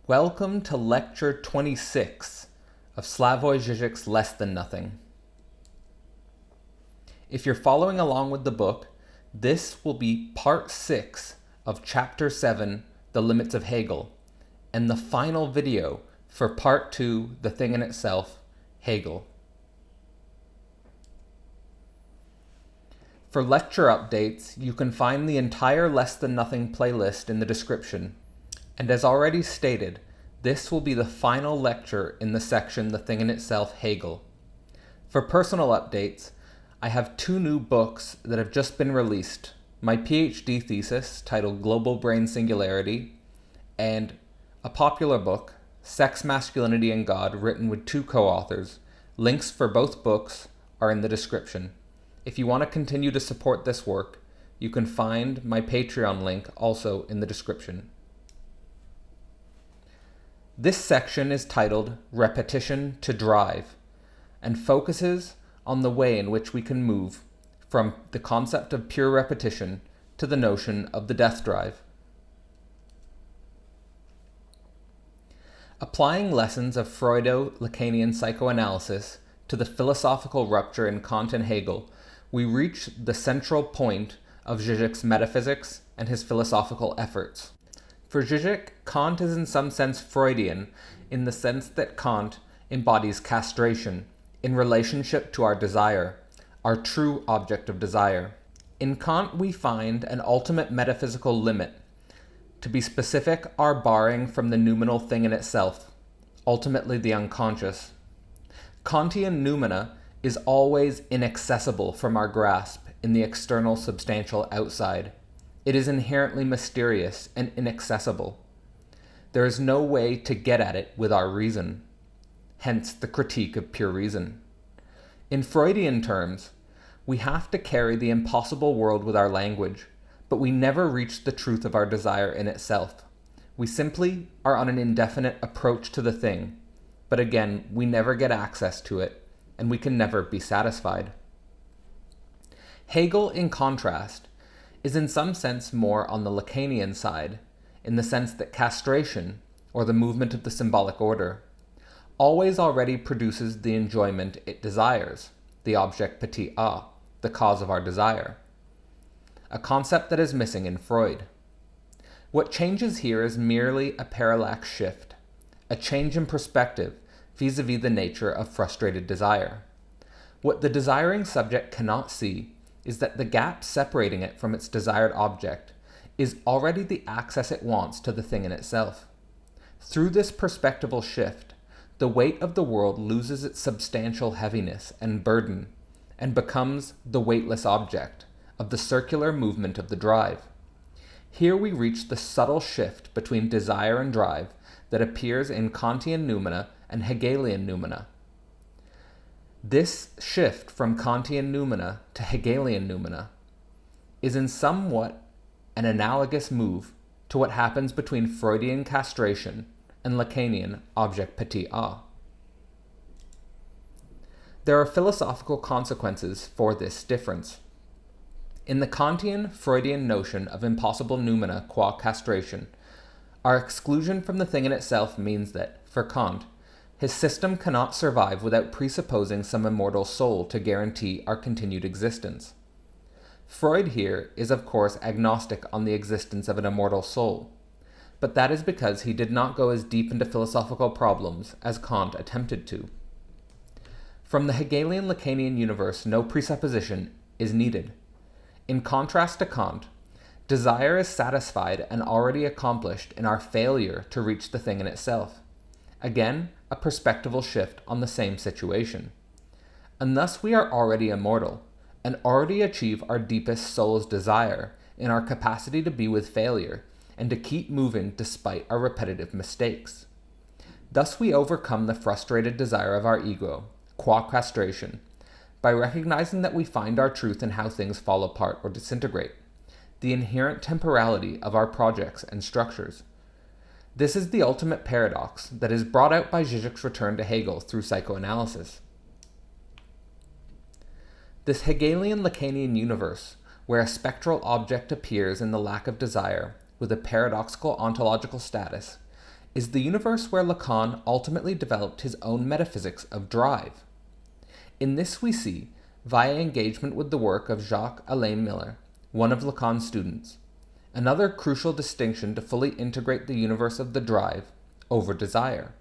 Welcome to Lecture 26 of Slavoj Žižek's Less Than Nothing. If you're following along with the book, this will be Part 6 of Chapter 7, The Limits of Hegel, and the final video for Part 2, The Thing in Itself, Hegel. For lecture updates, you can find the entire Less Than Nothing playlist in the description. And as already stated, this will be the final lecture in the section The Thing in Itself, Hegel. For personal updates, I have 2 new books that have just been released. My PhD thesis, titled Global Brain Singularity, and a popular book, Sex, Masculinity, and God, written with 2 co-authors. Links for both books are in the description. If you want to continue to support this work, you can find my Patreon link also in the description. This section is titled Repetition to Drive and focuses on the way in which we can move from the concept of pure repetition to the notion of the death drive. Applying lessons of Freudo-Lacanian psychoanalysis to the philosophical rupture in Kant and Hegel, we reach the central point of Žižek's metaphysics and his philosophical efforts. For Žižek, Kant is in some sense Freudian, in the sense that Kant embodies castration in relationship to our desire, our true object of desire. In Kant, we find an ultimate metaphysical limit. To be specific, our barring from the noumenal thing in itself, ultimately the unconscious. Kantian noumena is always inaccessible from our grasp in the external substantial outside. It is inherently mysterious and inaccessible. There is no way to get at it with our reason, hence the critique of pure reason. In Freudian terms, we have to carry the impossible world with our language, but we never reach the truth of our desire in itself. We simply are on an indefinite approach to the thing, but again, we never get access to it, and we can never be satisfied. Hegel, in contrast, is in some sense more on the Lacanian side, in the sense that castration, or the movement of the symbolic order, always already produces the enjoyment it desires, the object petit a, the cause of our desire, a concept that is missing in Freud. What changes here is merely a parallax shift, a change in perspective vis-a-vis the nature of frustrated desire. What the desiring subject cannot see is that the gap separating it from its desired object is already the access it wants to the thing in itself. Through this perspectival shift, the weight of the world loses its substantial heaviness and burden and becomes the weightless object of the circular movement of the drive. Here we reach the subtle shift between desire and drive that appears in Kantian noumena and Hegelian noumena. This shift from Kantian noumena to Hegelian noumena is in somewhat an analogous move to what happens between Freudian castration and Lacanian object petit a. There are philosophical consequences for this difference. In the Kantian Freudian notion of impossible noumena qua castration, our exclusion from the thing in itself means that, for Kant, his system cannot survive without presupposing some immortal soul to guarantee our continued existence. Freud here is of course agnostic on the existence of an immortal soul, but that is because he did not go as deep into philosophical problems as Kant attempted to. From the Hegelian Lacanian universe, no presupposition is needed. In contrast to Kant, desire is satisfied and already accomplished in our failure to reach the thing in itself. Again, a perspectival shift on the same situation. And thus we are already immortal, and already achieve our deepest soul's desire in our capacity to be with failure, and to keep moving despite our repetitive mistakes. Thus we overcome the frustrated desire of our ego, qua castration, by recognizing that we find our truth in how things fall apart or disintegrate, the inherent temporality of our projects and structures. This is the ultimate paradox that is brought out by Žižek's return to Hegel through psychoanalysis. This Hegelian Lacanian universe, where a spectral object appears in the lack of desire with a paradoxical ontological status, is the universe where Lacan ultimately developed his own metaphysics of drive. In this we see, via engagement with the work of Jacques-Alain Miller, one of Lacan's students, another crucial distinction to fully integrate the universe of the drive over desire.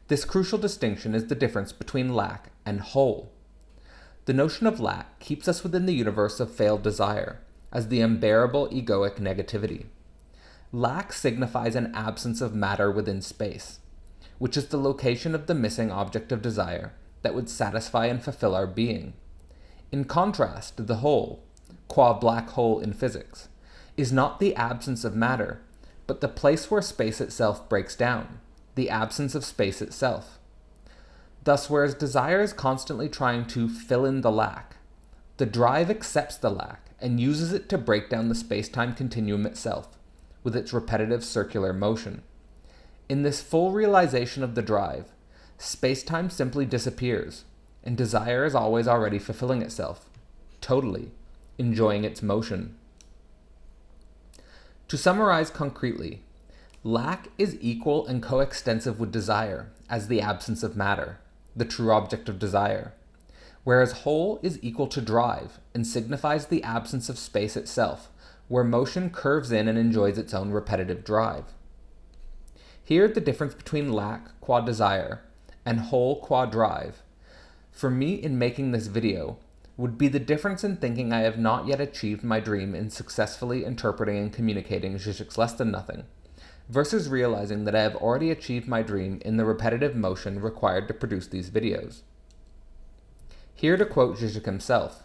This crucial distinction is the difference between lack and whole. The notion of lack keeps us within the universe of failed desire, as the unbearable egoic negativity. Lack signifies an absence of matter within space, which is the location of the missing object of desire that would satisfy and fulfill our being. In contrast, the whole, qua black hole in physics, is not the absence of matter, but the place where space itself breaks down, the absence of space itself. Thus, whereas desire is constantly trying to fill in the lack, the drive accepts the lack and uses it to break down the space-time continuum itself, with its repetitive circular motion. In this full realization of the drive, space-time simply disappears, and desire is always already fulfilling itself, totally, enjoying its motion. To summarize concretely, lack is equal and coextensive with desire as the absence of matter, the true object of desire, whereas whole is equal to drive and signifies the absence of space itself, where motion curves in and enjoys its own repetitive drive. Here, the difference between lack qua desire and whole qua drive, for me in making this video, would be the difference in thinking I have not yet achieved my dream in successfully interpreting and communicating Žižek's Less Than Nothing, versus realizing that I have already achieved my dream in the repetitive motion required to produce these videos. Here to quote Žižek himself,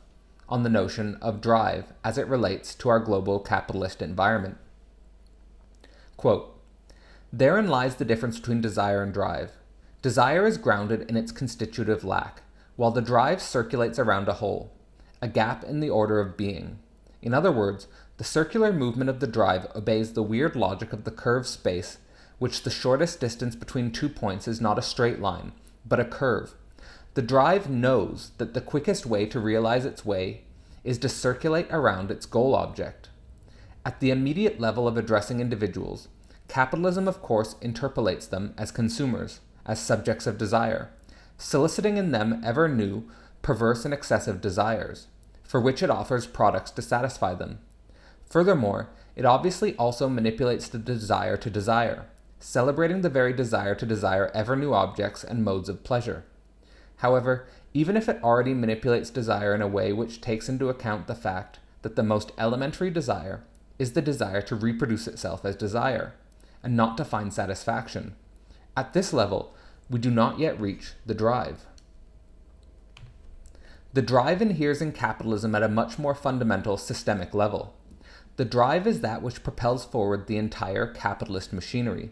on the notion of drive as it relates to our global capitalist environment. Quote, "Therein lies the difference between desire and drive. Desire is grounded in its constitutive lack, while the drive circulates around a whole, a gap in the order of being. In other words, the circular movement of the drive obeys the weird logic of the curved space, which the shortest distance between 2 points is not a straight line, but a curve. The drive knows that the quickest way to realize its way is to circulate around its goal object. At the immediate level of addressing individuals, capitalism of course interpolates them as consumers, as subjects of desire, soliciting in them ever new, perverse and excessive desires, for which it offers products to satisfy them. Furthermore, it obviously also manipulates the desire to desire, celebrating the very desire to desire ever new objects and modes of pleasure. However, even if it already manipulates desire in a way which takes into account the fact that the most elementary desire is the desire to reproduce itself as desire, and not to find satisfaction, at this level, we do not yet reach the drive. The drive inheres in capitalism at a much more fundamental systemic level. The drive is that which propels forward the entire capitalist machinery.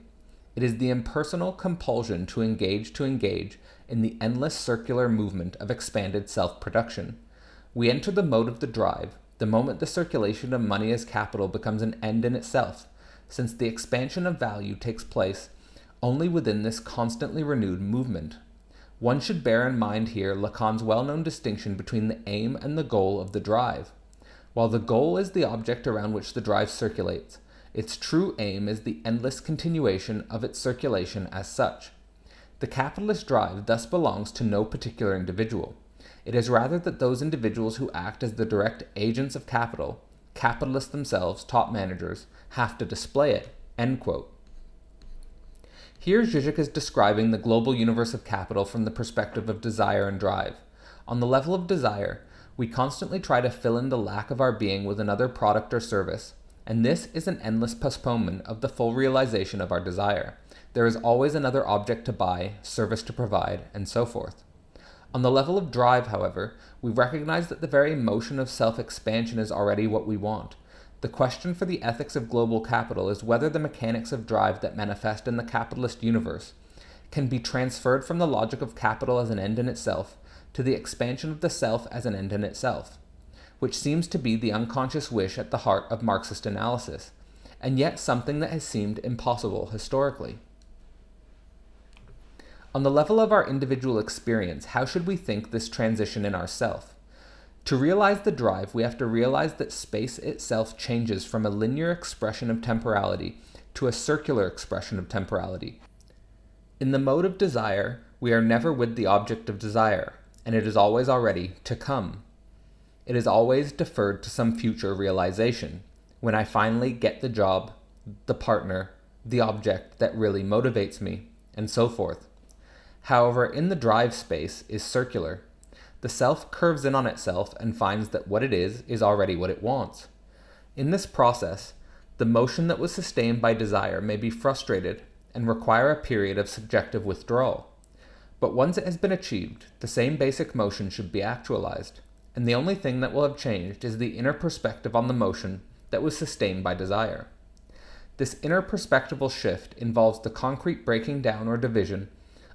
It is the impersonal compulsion to engage in the endless circular movement of expanded self-production. We enter the mode of the drive the moment the circulation of money as capital becomes an end in itself, since the expansion of value takes place only within this constantly renewed movement. One should bear in mind here Lacan's well-known distinction between the aim and the goal of the drive. While the goal is the object around which the drive circulates, its true aim is the endless continuation of its circulation as such. The capitalist drive thus belongs to no particular individual. It is rather that those individuals who act as the direct agents of capital, capitalists themselves, top managers, have to display it." End quote. Here Žižek is describing the global universe of capital from the perspective of desire and drive. On the level of desire, we constantly try to fill in the lack of our being with another product or service, and this is an endless postponement of the full realization of our desire. There is always another object to buy, service to provide, and so forth. On the level of drive, however, we recognize that the very motion of self-expansion is already what we want. The question for the ethics of global capital is whether the mechanics of drive that manifest in the capitalist universe can be transferred from the logic of capital as an end in itself to the expansion of the self as an end in itself, which seems to be the unconscious wish at the heart of Marxist analysis, and yet something that has seemed impossible historically. On the level of our individual experience, how should we think this transition in ourself? To realize the drive, we have to realize that space itself changes from a linear expression of temporality to a circular expression of temporality. In the mode of desire, we are never with the object of desire, and it is always already to come. It is always deferred to some future realization, when I finally get the job, the partner, the object that really motivates me, and so forth. However, in the drive space is circular. The self curves in on itself and finds that what it is already what it wants. In this process, the motion that was sustained by desire may be frustrated and require a period of subjective withdrawal. But once it has been achieved, the same basic motion should be actualized, and the only thing that will have changed is the inner perspective on the motion that was sustained by desire. This inner perspectival shift involves the concrete breaking down or division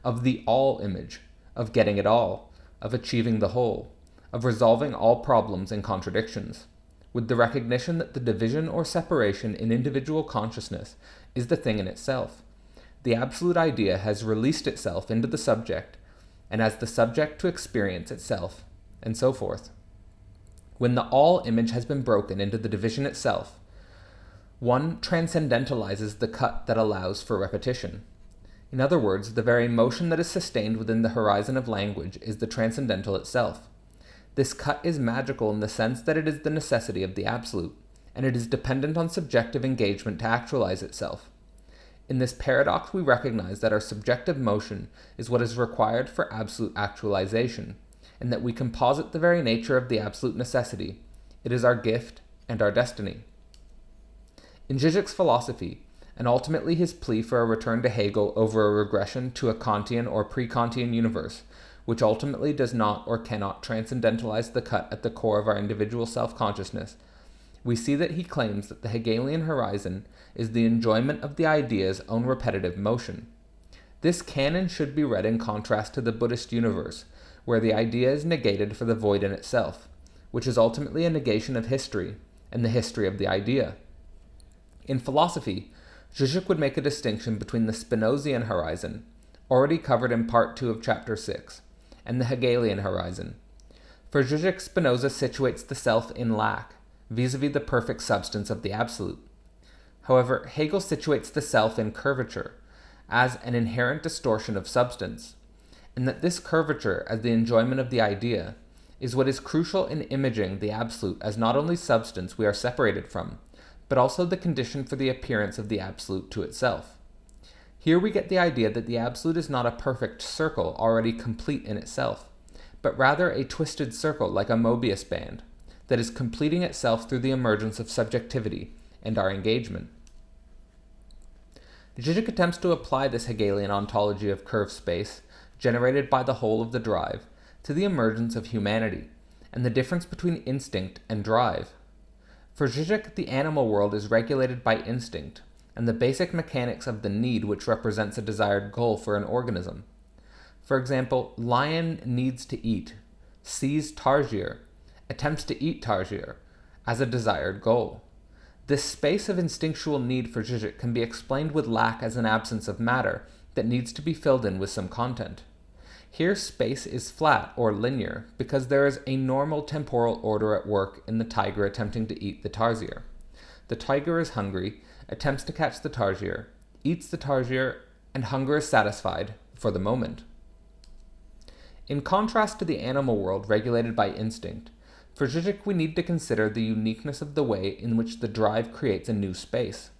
of the all image, of getting it all, of achieving the whole, of resolving all problems and contradictions, with the recognition that the division or separation in individual consciousness is the thing in itself. The absolute idea has released itself into the subject, and as the subject to experience itself, and so forth. When the all image has been broken into the division itself, one transcendentalizes the cut that allows for repetition. In other words, the very motion that is sustained within the horizon of language is the transcendental itself. This cut is magical in the sense that it is the necessity of the absolute, and it is dependent on subjective engagement to actualize itself. In this paradox, we recognize that our subjective motion is what is required for absolute actualization, and that we composite the very nature of the absolute necessity. It is our gift and our destiny. In Žižek's philosophy, and ultimately his plea for a return to Hegel over a regression to a Kantian or pre-Kantian universe, which ultimately does not or cannot transcendentalize the cut at the core of our individual self-consciousness, we see that he claims that the Hegelian horizon is the enjoyment of the idea's own repetitive motion. This can and should be read in contrast to the Buddhist universe, where the idea is negated for the void in itself, which is ultimately a negation of history and the history of the idea. In philosophy, Žižek would make a distinction between the Spinozian horizon, already covered in Part 2 of Chapter 6, and the Hegelian horizon. For Žižek, Spinoza situates the self in lack, vis-a-vis the perfect substance of the absolute. However, Hegel situates the self in curvature, as an inherent distortion of substance, and that this curvature, as the enjoyment of the idea, is what is crucial in imaging the absolute as not only substance we are separated from, but also the condition for the appearance of the absolute to itself. Here we get the idea that the absolute is not a perfect circle already complete in itself, but rather a twisted circle like a Mobius band, that is completing itself through the emergence of subjectivity and our engagement. Žižek attempts to apply this Hegelian ontology of curved space, generated by the whole of the drive, to the emergence of humanity, and the difference between instinct and drive. For Žižek, the animal world is regulated by instinct, and the basic mechanics of the need which represents a desired goal for an organism. For example, lion needs to eat, sees tarsier, attempts to eat tarsier, as a desired goal. This space of instinctual need for Žižek can be explained with lack as an absence of matter that needs to be filled in with some content. Here space is flat or linear because there is a normal temporal order at work in the tiger attempting to eat the tarsier. The tiger is hungry, attempts to catch the tarsier, eats the tarsier, and hunger is satisfied for the moment. In contrast to the animal world regulated by instinct, for Žižek we need to consider the uniqueness of the way in which the drive creates a new space.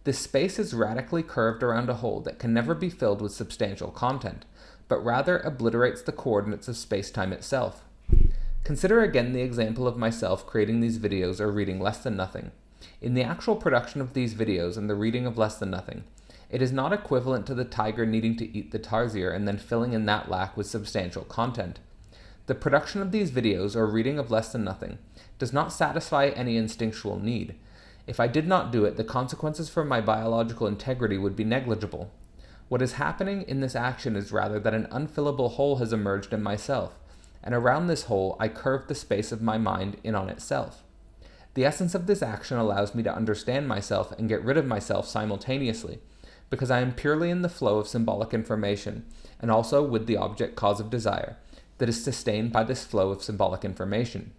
This space is radically curved around a hole that can never be filled with substantial content, but rather obliterates the coordinates of spacetime itself. Consider again the example of myself creating these videos or reading Less Than Nothing. In the actual production of these videos and the reading of Less Than Nothing, it is not equivalent to the tiger needing to eat the tarsier and then filling in that lack with substantial content. The production of these videos or reading of Less Than Nothing does not satisfy any instinctual need. If I did not do it, the consequences for my biological integrity would be negligible. What is happening in this action is rather that an unfillable hole has emerged in myself, and around this hole I curve the space of my mind in on itself. The essence of this action allows me to understand myself and get rid of myself simultaneously, because I am purely in the flow of symbolic information, and also with the object cause of desire, that is sustained by this flow of symbolic information.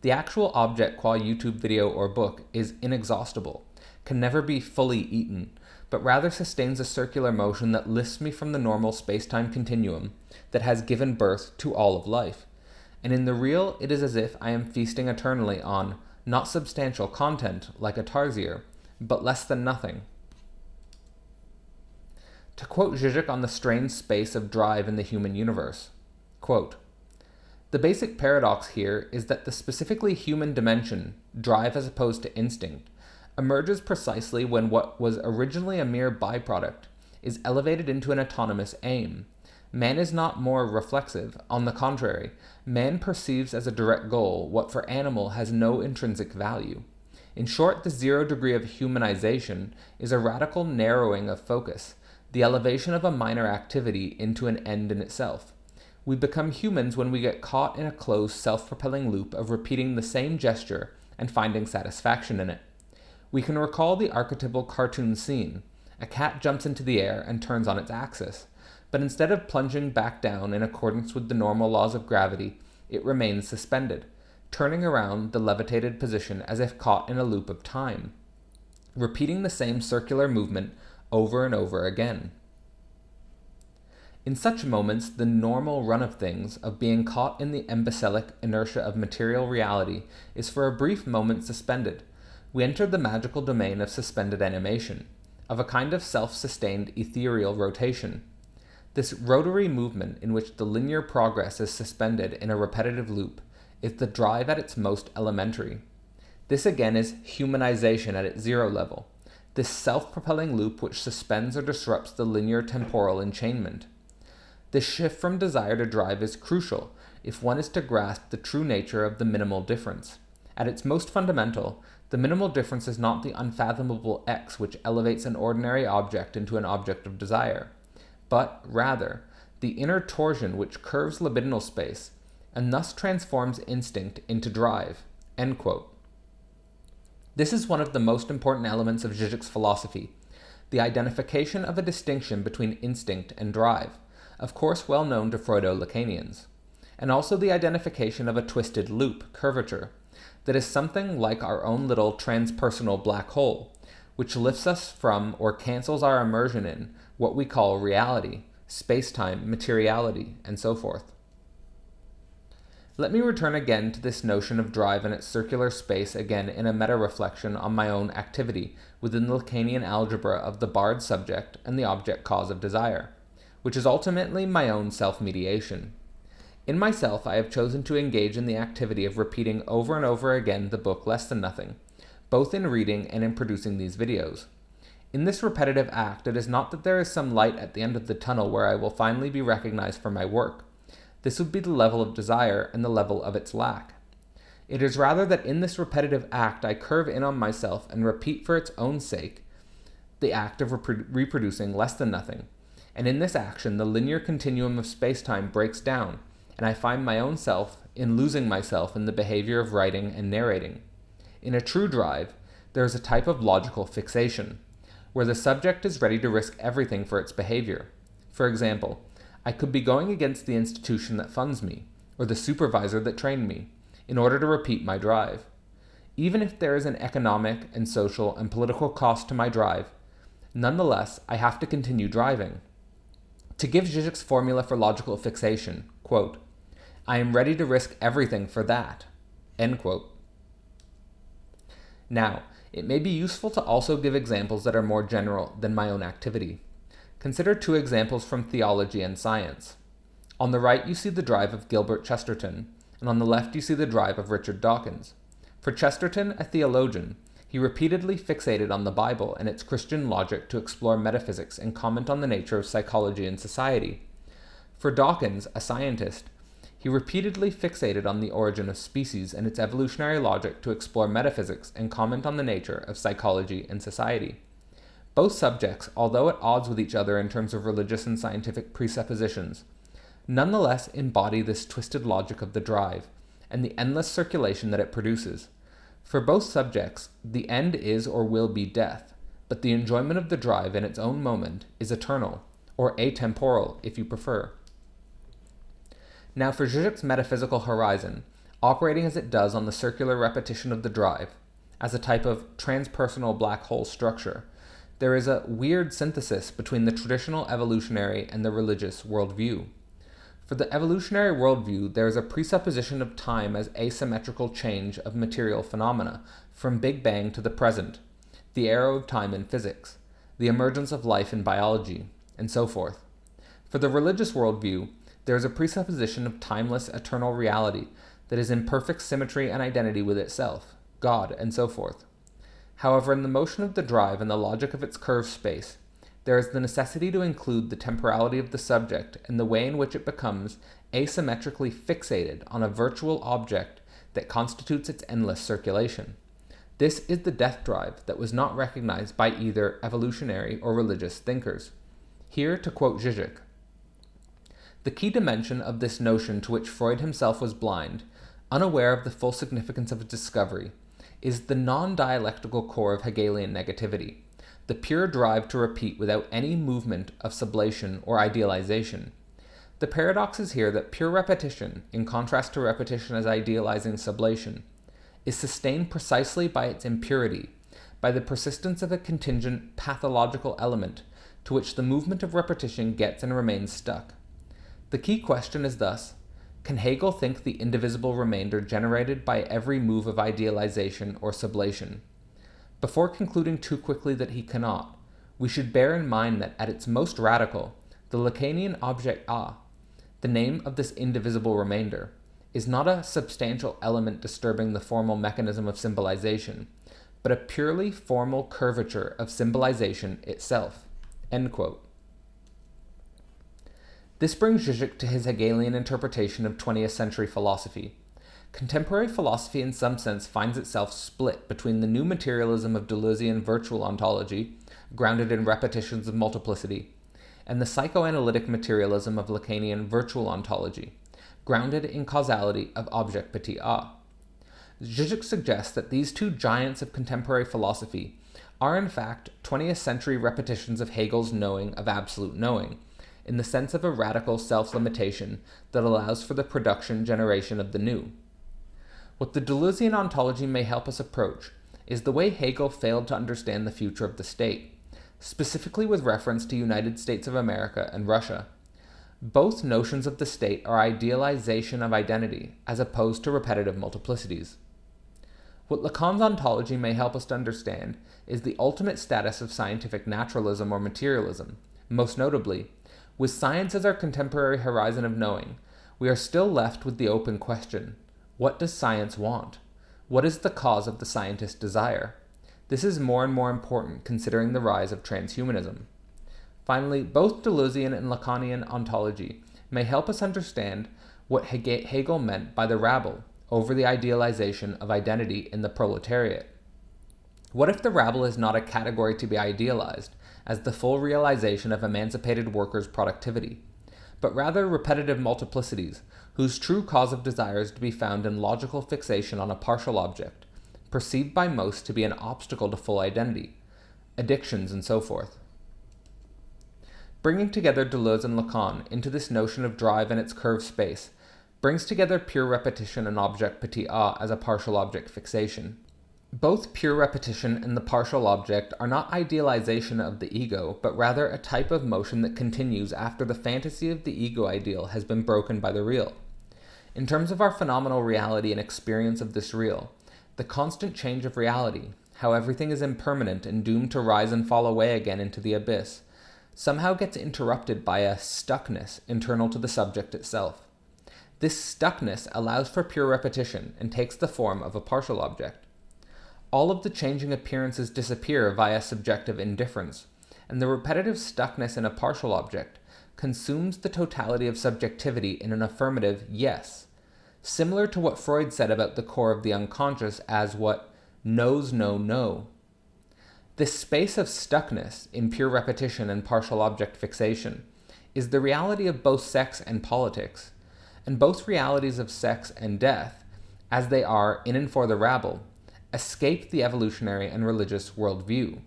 The actual object qua YouTube video or book is inexhaustible, can never be fully eaten, but rather sustains a circular motion that lifts me from the normal space-time continuum that has given birth to all of life. And in the real, it is as if I am feasting eternally on, not substantial content like a tarsier, but less than nothing. To quote Žižek on the strange space of drive in the human universe, quote, "The basic paradox here is that the specifically human dimension, drive as opposed to instinct, emerges precisely when what was originally a mere byproduct is elevated into an autonomous aim. Man is not more reflexive. On the contrary, man perceives as a direct goal what for animal has no intrinsic value. In short, the zero degree of humanization is a radical narrowing of focus, the elevation of a minor activity into an end in itself. We become humans when we get caught in a closed, self-propelling loop of repeating the same gesture and finding satisfaction in it. We can recall the archetypal cartoon scene. A cat jumps into the air and turns on its axis, but instead of plunging back down in accordance with the normal laws of gravity, it remains suspended, turning around the levitated position as if caught in a loop of time, repeating the same circular movement over and over again. In such moments, the normal run of things, of being caught in the imbecilic inertia of material reality, is for a brief moment suspended. We enter the magical domain of suspended animation, of a kind of self-sustained ethereal rotation. This rotary movement in which the linear progress is suspended in a repetitive loop is the drive at its most elementary. This again is humanization at its zero level, this self-propelling loop which suspends or disrupts the linear temporal enchainment. This shift from desire to drive is crucial if one is to grasp the true nature of the minimal difference. At its most fundamental, the minimal difference is not the unfathomable X which elevates an ordinary object into an object of desire, but, rather, the inner torsion which curves libidinal space, and thus transforms instinct into drive." End quote. This is one of the most important elements of Žižek's philosophy, the identification of a distinction between instinct and drive, of course well known to Freudo-Lacanians, and also the identification of a twisted loop, curvature, that is something like our own little transpersonal black hole, which lifts us from or cancels our immersion in what we call reality, space-time, materiality, and so forth. Let me return again to this notion of drive and its circular space again in a meta-reflection on my own activity within the Lacanian algebra of the barred subject and the object cause of desire, which is ultimately my own self-mediation. In myself, I have chosen to engage in the activity of repeating over and over again the book Less Than Nothing, both in reading and in producing these videos. In this repetitive act, it is not that there is some light at the end of the tunnel where I will finally be recognized for my work. This would be the level of desire and the level of its lack. It is rather that in this repetitive act I curve in on myself and repeat for its own sake the act of reproducing less than nothing. And in this action, the linear continuum of space-time breaks down, and I find my own self in losing myself in the behavior of writing and narrating. In a true drive, there is a type of logical fixation, where the subject is ready to risk everything for its behavior. For example, I could be going against the institution that funds me, or the supervisor that trained me, in order to repeat my drive. Even if there is an economic and social and political cost to my drive, nonetheless, I have to continue driving. To give Žižek's formula for logical fixation, quote, "I am ready to risk everything for that." End quote. Now, it may be useful to also give examples that are more general than my own activity. Consider two examples from theology and science. On the right, you see the drive of Gilbert Chesterton, and on the left, you see the drive of Richard Dawkins. For Chesterton, a theologian, he repeatedly fixated on the Bible and its Christian logic to explore metaphysics and comment on the nature of psychology and society. For Dawkins, a scientist, he repeatedly fixated on the origin of species and its evolutionary logic to explore metaphysics and comment on the nature of psychology and society. Both subjects, although at odds with each other in terms of religious and scientific presuppositions, nonetheless embody this twisted logic of the drive and the endless circulation that it produces. For both subjects, the end is or will be death, but the enjoyment of the drive in its own moment is eternal, or atemporal if you prefer. Now for Žižek's metaphysical horizon, operating as it does on the circular repetition of the drive, as a type of transpersonal black hole structure, there is a weird synthesis between the traditional evolutionary and the religious worldview. For the evolutionary worldview, there is a presupposition of time as asymmetrical change of material phenomena from Big Bang to the present, the arrow of time in physics, the emergence of life in biology, and so forth. For the religious worldview, there is a presupposition of timeless, eternal reality that is in perfect symmetry and identity with itself, God, and so forth. However, in the motion of the drive and the logic of its curved space, there is the necessity to include the temporality of the subject and the way in which it becomes asymmetrically fixated on a virtual object that constitutes its endless circulation. This is the death drive that was not recognized by either evolutionary or religious thinkers. Here, to quote Žižek, "The key dimension of this notion to which Freud himself was blind, unaware of the full significance of its discovery, is the non-dialectical core of Hegelian negativity, the pure drive to repeat without any movement of sublation or idealization. The paradox is here that pure repetition, in contrast to repetition as idealizing sublation, is sustained precisely by its impurity, by the persistence of a contingent pathological element to which the movement of repetition gets and remains stuck. The key question is thus, can Hegel think the indivisible remainder generated by every move of idealization or sublation? Before concluding too quickly that he cannot, we should bear in mind that at its most radical, the Lacanian object A, the name of this indivisible remainder, is not a substantial element disturbing the formal mechanism of symbolization, but a purely formal curvature of symbolization itself." End quote. This brings Žižek to his Hegelian interpretation of 20th century philosophy. Contemporary philosophy in some sense finds itself split between the new materialism of Deleuzian virtual ontology, grounded in repetitions of multiplicity, and the psychoanalytic materialism of Lacanian virtual ontology, grounded in causality of object petit a. Žižek suggests that these two giants of contemporary philosophy are in fact 20th century repetitions of Hegel's knowing of absolute knowing, in the sense of a radical self-limitation that allows for the production-generation of the new. What the Deleuzian ontology may help us approach is the way Hegel failed to understand the future of the state, specifically with reference to United States of America and Russia. Both notions of the state are idealization of identity, as opposed to repetitive multiplicities. What Lacan's ontology may help us to understand is the ultimate status of scientific naturalism or materialism. Most notably, with science as our contemporary horizon of knowing, we are still left with the open question: what does science want? What is the cause of the scientist's desire? This is more and more important considering the rise of transhumanism. Finally, both Deleuzian and Lacanian ontology may help us understand what Hegel meant by the rabble over the idealization of identity in the proletariat. What if the rabble is not a category to be idealized as the full realization of emancipated workers' productivity, but rather repetitive multiplicities whose true cause of desire is to be found in logical fixation on a partial object, perceived by most to be an obstacle to full identity, addictions and so forth. Bringing together Deleuze and Lacan into this notion of drive and its curved space brings together pure repetition and object petit a as a partial object fixation. Both pure repetition and the partial object are not idealization of the ego, but rather a type of motion that continues after the fantasy of the ego ideal has been broken by the real. In terms of our phenomenal reality and experience of this real, the constant change of reality, how everything is impermanent and doomed to rise and fall away again into the abyss, somehow gets interrupted by a stuckness internal to the subject itself. This stuckness allows for pure repetition and takes the form of a partial object. All of the changing appearances disappear via subjective indifference, and the repetitive stuckness in a partial object consumes the totality of subjectivity in an affirmative yes, similar to what Freud said about the core of the unconscious as what knows no no. This space of stuckness in pure repetition and partial object fixation is the reality of both sex and politics, and both realities of sex and death, as they are in and for the rabble, escape the evolutionary and religious worldview.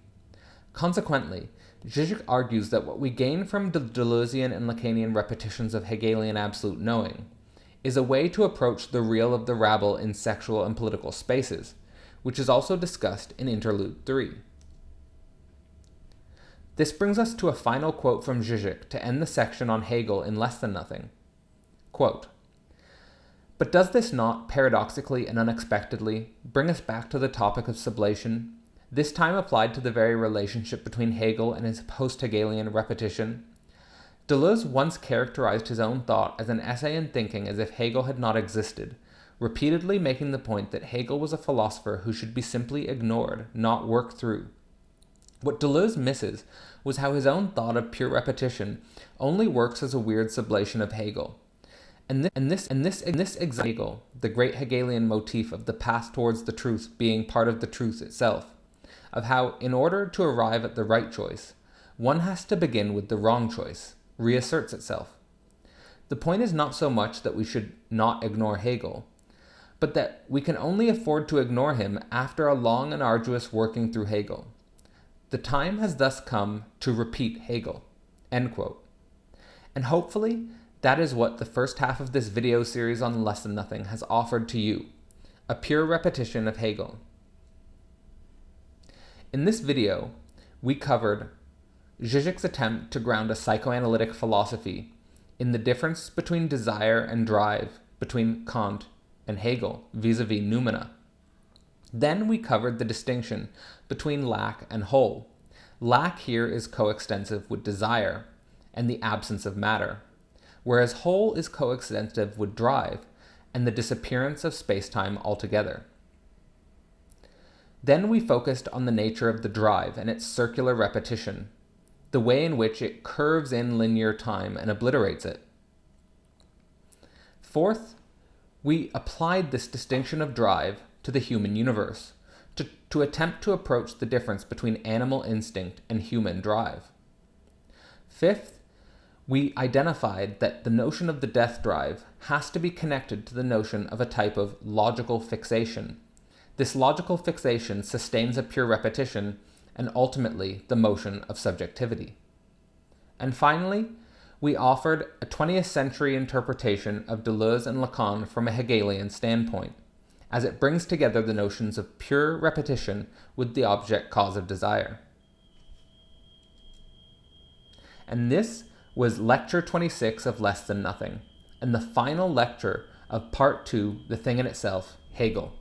Consequently, Žižek argues that what we gain from the Deleuzian and Lacanian repetitions of Hegelian absolute knowing is a way to approach the real of the rabble in sexual and political spaces, which is also discussed in Interlude 3. This brings us to a final quote from Žižek to end the section on Hegel in Less Than Nothing. Quote, "But does this not, paradoxically and unexpectedly, bring us back to the topic of sublation, this time applied to the very relationship between Hegel and his post-Hegelian repetition? Deleuze once characterized his own thought as an essay in thinking as if Hegel had not existed, repeatedly making the point that Hegel was a philosopher who should be simply ignored, not worked through. What Deleuze misses was how his own thought of pure repetition only works as a weird sublation of Hegel. And this Hegel, the great Hegelian motif of the path towards the truth being part of the truth itself, of how, in order to arrive at the right choice, one has to begin with the wrong choice, reasserts itself. The point is not so much that we should not ignore Hegel, but that we can only afford to ignore him after a long and arduous working through Hegel. The time has thus come to repeat Hegel." End quote. And hopefully, that is what the first half of this video series on Less Than Nothing has offered to you, a pure repetition of Hegel. In this video, we covered Žižek's attempt to ground a psychoanalytic philosophy in the difference between desire and drive between Kant and Hegel vis-a-vis noumena. Then we covered the distinction between lack and whole. Lack here is coextensive with desire and the absence of matter, whereas whole is coextensive with drive and the disappearance of spacetime altogether. Then we focused on the nature of the drive and its circular repetition, the way in which it curves in linear time and obliterates it. Fourth, we applied this distinction of drive to the human universe, to attempt to approach the difference between animal instinct and human drive. Fifth, we identified that the notion of the death drive has to be connected to the notion of a type of logical fixation. This logical fixation sustains a pure repetition and ultimately the motion of subjectivity. And finally, we offered a 20th century interpretation of Deleuze and Lacan from a Hegelian standpoint, as it brings together the notions of pure repetition with the object cause of desire. And this was lecture 26 of Less Than Nothing, and the final lecture of part 2, The Thing in Itself, Hegel.